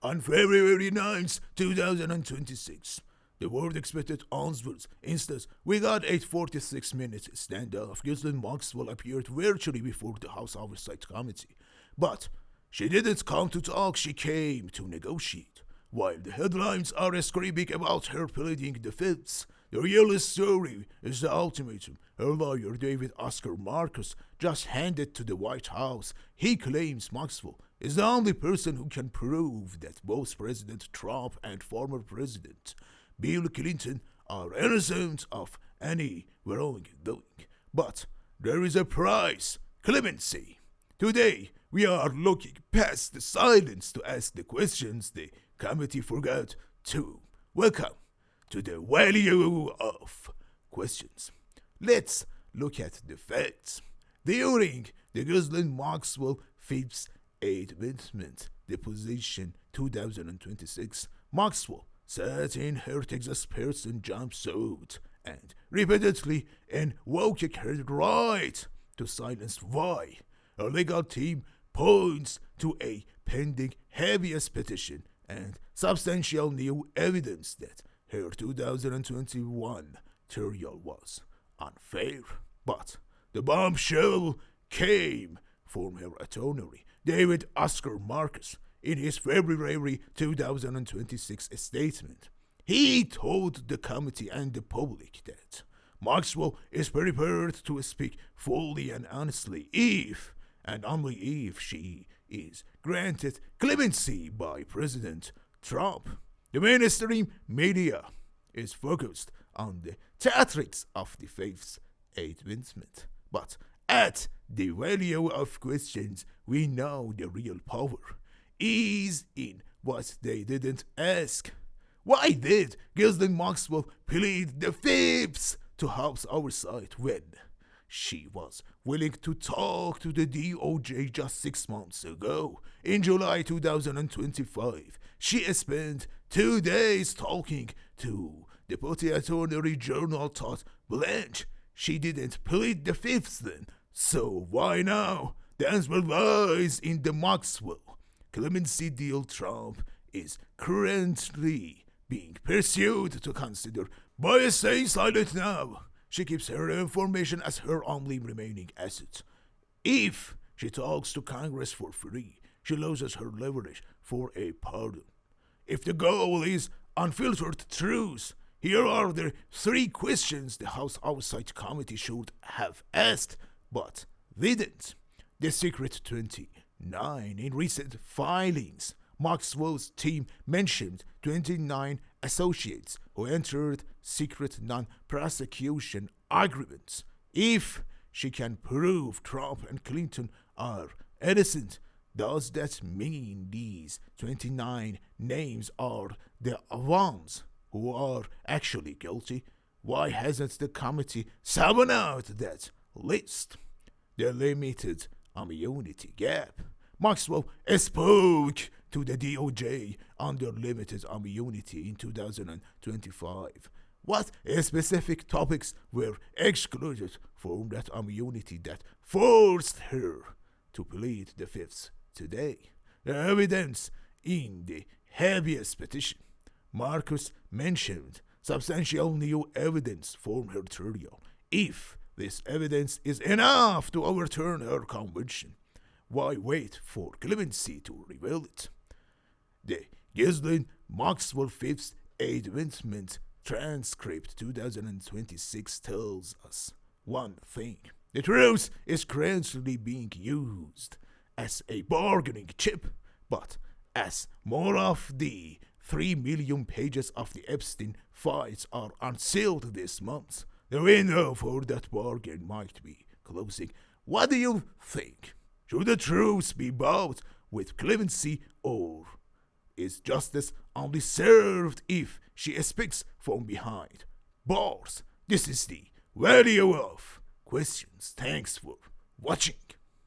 On February 9th, 2026. The world expected answers. Instead, we got 8:46 minutes standoff. Ghislaine Maxwell appeared virtually before the House Oversight Committee. But she didn't come to talk, she came to negotiate. While the headlines are screaming about her pleading the fifths, the real story is the ultimatum. Her lawyer, David Oscar Markus, just handed to the White House. He claims Maxwell is the only person who can prove that both President Trump and former President Bill Clinton are innocent of any wrongdoing. But there is a price: clemency. Today, we are looking past the silence to ask the questions the committee forgot to. Welcome to the value of questions. Let's look at the facts. During the Ghislaine Maxwell Fifth Amendment Deposition 2026, Maxwell sat in her Texas person jumpsuit and repeatedly invoked her right to silence. Why? Her legal team points to a pending habeas petition and substantial new evidence that her 2021 trial was unfair. But the bombshell came from her attorney, David Oscar Markus, in his February 2026 statement. He told the committee and the public that Maxwell is prepared to speak fully and honestly if and only if she is granted clemency by President Trump. The mainstream media is focused on the theatrics of the Fifth Amendment, but at the value of questions, we know the real power is in what they didn't ask. Why did Ghislaine Maxwell plead the fifth to House Oversight when she was willing to talk to the DOJ just 6 months ago? In July 2025, she spent 2 days talking to Deputy Attorney General Todd Blanche. She didn't plead the fifth then, so why now? The answer lies in the Maxwell Clemency Deal. Trump is currently being pursued to consider by staying silent now. She keeps her information as her only remaining asset. If she talks to Congress for free, she loses her leverage for a pardon. If the goal is unfiltered truth, here are the 3 questions the House Oversight Committee should have asked, but didn't. The Secret 29. In recent filings, Maxwell's team mentioned 29 associates who entered secret non-prosecution agreements. If she can prove Trump and Clinton are innocent, does that mean these 29 names are the ones who are actually guilty? Why hasn't the committee summoned out that list? The limited immunity gap. Maxwell spoke to the DOJ under limited immunity in 2025. What specific topics were excluded from that immunity that forced her to plead the fifth today? The evidence in the habeas petition. Markus mentioned substantial new evidence from her trial. If this evidence is enough to overturn her conviction, why wait for clemency to reveal it? The Ghislaine Maxwell Fifth Amendment transcript 2026 tells us one thing. The truth is currently being used as a bargaining chip, but as more of the 3 million pages of the Epstein files are unsealed this month, the window for that bargain might be closing. What do you think? Should the truth be bought with clemency, or is justice only served if she speaks from behind bars? This is the value of questions. Thanks for watching.